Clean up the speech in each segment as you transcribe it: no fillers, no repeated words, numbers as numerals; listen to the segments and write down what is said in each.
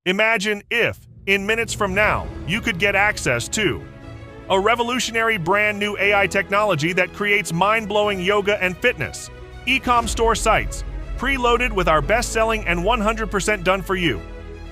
Imagine if, in minutes from now, you could get access to a revolutionary brand new AI technology that creates mind-blowing yoga and fitness, e-com store sites, preloaded with our best-selling and 100% done for you,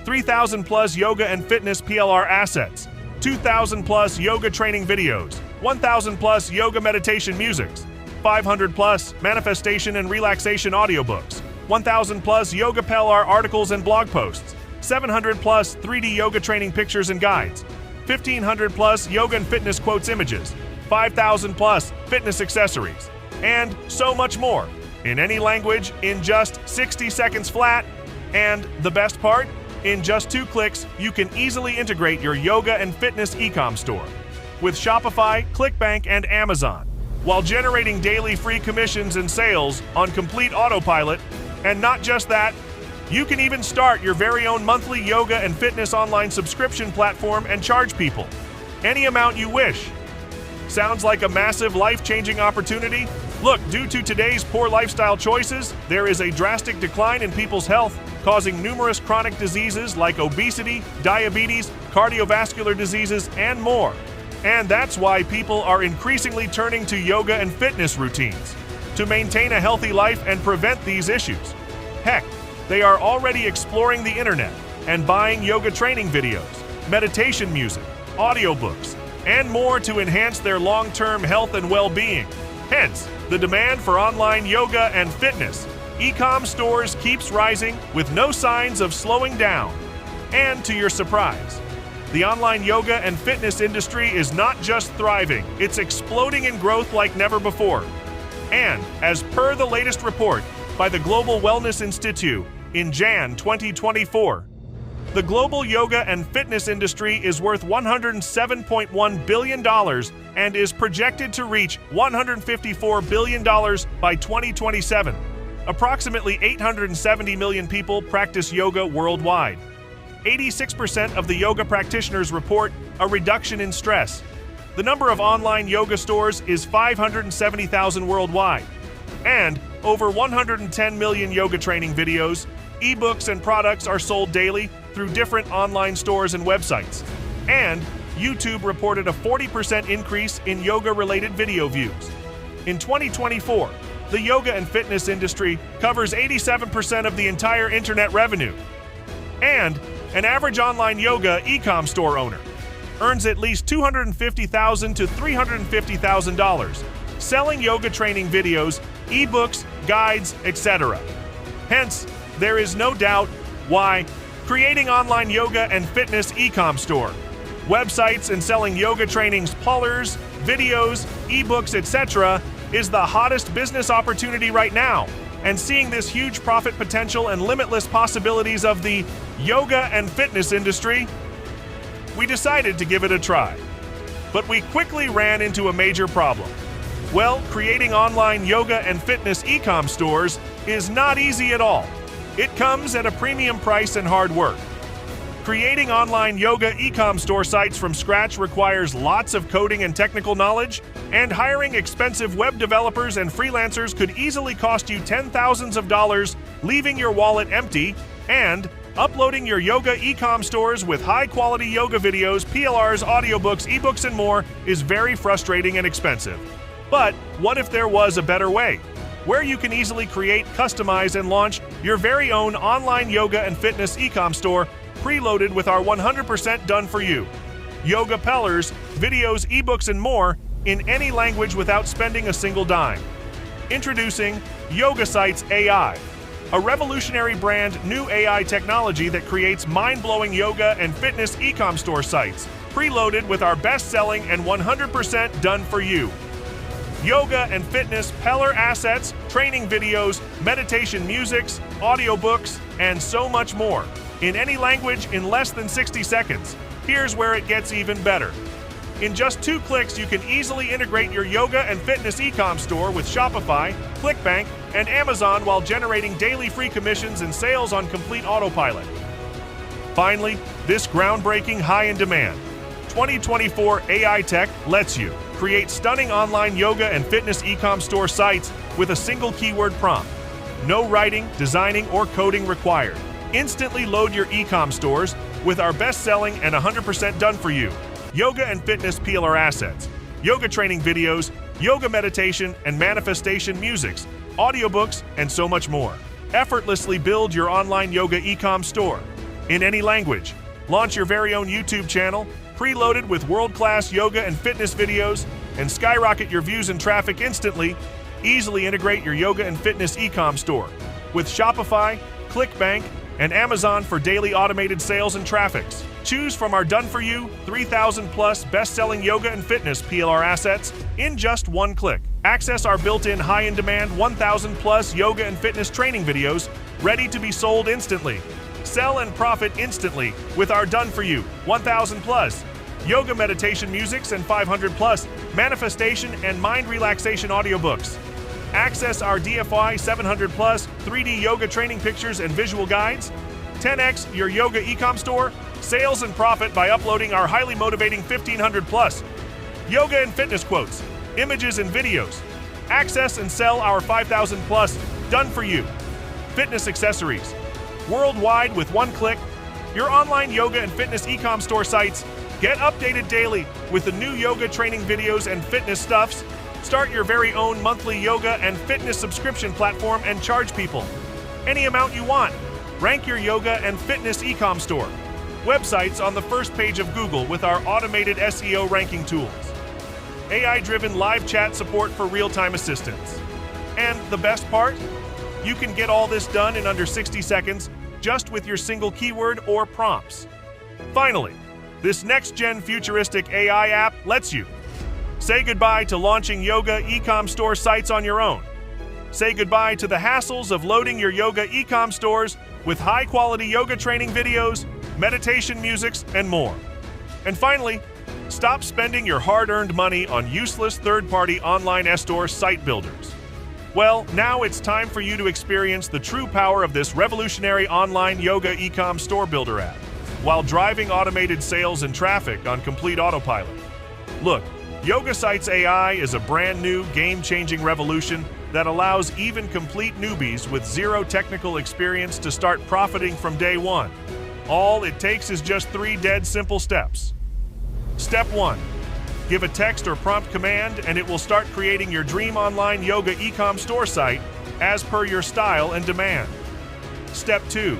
3,000 plus yoga and fitness PLR assets, 2,000 plus yoga training videos, 1,000 plus yoga meditation musics, 500 plus manifestation and relaxation audiobooks, 1,000 plus yoga PLR articles and blog posts, 700 plus 3D yoga training pictures and guides, 1,500 plus yoga and fitness quotes images, 5,000 plus fitness accessories, and so much more, in any language in just 60 seconds flat. And the best part? In just 2 clicks, you can easily integrate your yoga and fitness e-com store with Shopify, ClickBank, and Amazon, while generating daily free commissions and sales on complete autopilot. And not just that, you can even start your very own monthly yoga and fitness online subscription platform and charge people any amount you wish. Sounds like a massive life-changing opportunity? Look, due to today's poor lifestyle choices, there is a drastic decline in people's health, causing numerous chronic diseases like obesity, diabetes, cardiovascular diseases, and more. And that's why people are increasingly turning to yoga and fitness routines to maintain a healthy life and prevent these issues. Heck, they are already exploring the internet and buying yoga training videos, meditation music, audiobooks, and more to enhance their long-term health and well-being. Hence, the demand for online yoga and fitness e-com stores keeps rising with no signs of slowing down. And to your surprise, the online yoga and fitness industry is not just thriving, it's exploding in growth like never before. And as per the latest report by the Global Wellness Institute in Jan 2024, the global yoga and fitness industry is worth $107.1 billion and is projected to reach $154 billion by 2027. Approximately 870 million people practice yoga worldwide. 86% of the yoga practitioners report a reduction in stress. The number of online yoga stores is 570,000 worldwide. And over 110 million yoga training videos, ebooks, and products are sold daily through different online stores and websites. And YouTube reported a 40% increase in yoga-related video views. In 2024, the yoga and fitness industry covers 87% of the entire internet revenue. And an average online yoga e-com store owner earns at least $250,000 to $350,000 selling yoga training videos, ebooks, guides, etc. Hence, there is no doubt why creating online yoga and fitness e-com store, websites, and selling yoga trainings, pullers, videos, ebooks, etc. is the hottest business opportunity right now. And seeing this huge profit potential and limitless possibilities of the yoga and fitness industry, we decided to give it a try. But we quickly ran into a major problem. Well, creating online yoga and fitness e-com stores is not easy at all. It comes at a premium price and hard work. Creating online yoga e-com store sites from scratch requires lots of coding and technical knowledge, and hiring expensive web developers and freelancers could easily cost you $10,000s of dollars, leaving your wallet empty. And uploading your yoga e-com stores with high-quality yoga videos, PLRs, audiobooks, ebooks, and more is very frustrating and expensive. But what if there was a better way, where you can easily create, customize, and launch your very own online yoga and fitness e-com store preloaded with our 100% done for you yoga pillars, videos, ebooks, and more in any language without spending a single dime. Introducing YogaSites AI, a revolutionary brand new AI technology that creates mind-blowing yoga and fitness e-com store sites preloaded with our best-selling and 100% done for you yoga and fitness pillar assets, training videos, meditation musics, audiobooks, and so much more in any language in less than 60 seconds. Here's where it gets even better. In just 2 clicks, you can easily integrate your yoga and fitness e-com store with Shopify, ClickBank, and Amazon while generating daily free commissions and sales on complete autopilot. Finally, this groundbreaking high-in-demand 2024 AI tech lets you create stunning online yoga and fitness e-com store sites with a single keyword prompt. No writing, designing, or coding required. Instantly load your e-com stores with our best-selling and 100% done-for-you yoga and fitness PLR assets, yoga training videos, yoga meditation and manifestation musics, audiobooks, and so much more. Effortlessly build your online yoga e-com store in any language. Launch your very own YouTube channel, preloaded with world-class yoga and fitness videos, and skyrocket your views and traffic instantly. Easily integrate your yoga and fitness e-com store with Shopify, ClickBank, and Amazon for daily automated sales and traffics. Choose from our done-for-you 3,000-plus best-selling yoga and fitness PLR assets in just one click. Access our built-in high-in-demand 1,000-plus yoga and fitness training videos ready to be sold instantly. Sell and profit instantly with our done-for-you 1,000-plus yoga meditation musics and 500-plus manifestation and mind relaxation audiobooks. Access our DFY 700-plus 3D yoga training pictures and visual guides. 10x your yoga e-com store. Sales and profit by uploading our highly motivating 1,500-plus yoga and fitness quotes, images, and videos. Access and sell our 5,000-plus done-for-you fitness accessories worldwide with one click. Your online yoga and fitness e-com store sites get updated daily with the new yoga training videos and fitness stuffs. Start your very own monthly yoga and fitness subscription platform and charge people any amount you want. Rank your yoga and fitness e-com store websites on the first page of Google with our automated SEO ranking tools. AI-driven live chat support for real-time assistance. And the best part? You can get all this done in under 60 seconds just with your single keyword or prompts. Finally, this next-gen futuristic AI app lets you say goodbye to launching yoga e-com store sites on your own. Say goodbye to the hassles of loading your yoga e-com stores with high-quality yoga training videos, meditation musics, and more. And finally, stop spending your hard-earned money on useless third-party online store site builders. Well, now it's time for you to experience the true power of this revolutionary online yoga e-com store builder app while driving automated sales and traffic on complete autopilot. Look, YogaSites AI is a brand new, game-changing revolution that allows even complete newbies with zero technical experience to start profiting from day one. All it takes is just 3 dead simple steps. Step 1. Give a text or prompt command and it will start creating your dream online yoga e-com store site as per your style and demand. Step 2.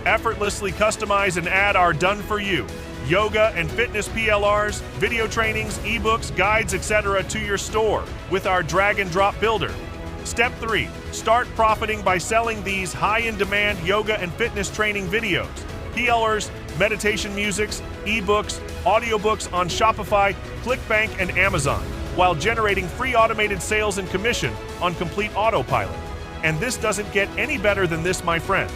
Effortlessly customize and add our done-for-you yoga and fitness PLRs, video trainings, ebooks, guides, etc. to your store with our drag-and-drop builder. Step 3. Start profiting by selling these high-in-demand yoga and fitness training videos, PLRs, meditation musics, ebooks, audiobooks on Shopify, ClickBank, and Amazon, while generating free automated sales and commission on complete autopilot. And this doesn't get any better than this, my friend.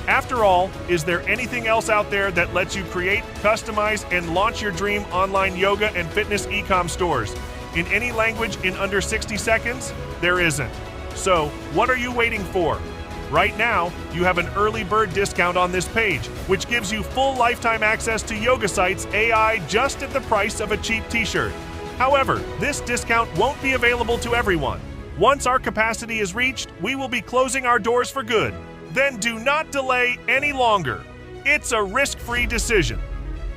After all, is there anything else out there that lets you create, customize, and launch your dream online yoga and fitness e-com stores in any language in under 60 seconds? There isn't. So, what are you waiting for? Right now, you have an early bird discount on this page, which gives you full lifetime access to YogaSites AI just at the price of a cheap t-shirt. However, this discount won't be available to everyone. Once our capacity is reached, we will be closing our doors for good. Then do not delay any longer. It's a risk-free decision.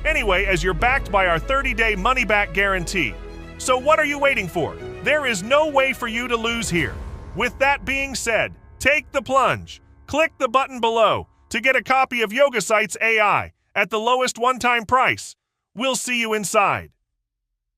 Anyway, as you're backed by our 30-day money-back guarantee. So what are you waiting for? There is no way for you to lose here. With that being said, take the plunge. Click the button below to get a copy of YogaSites AI at the lowest one-time price. We'll see you inside.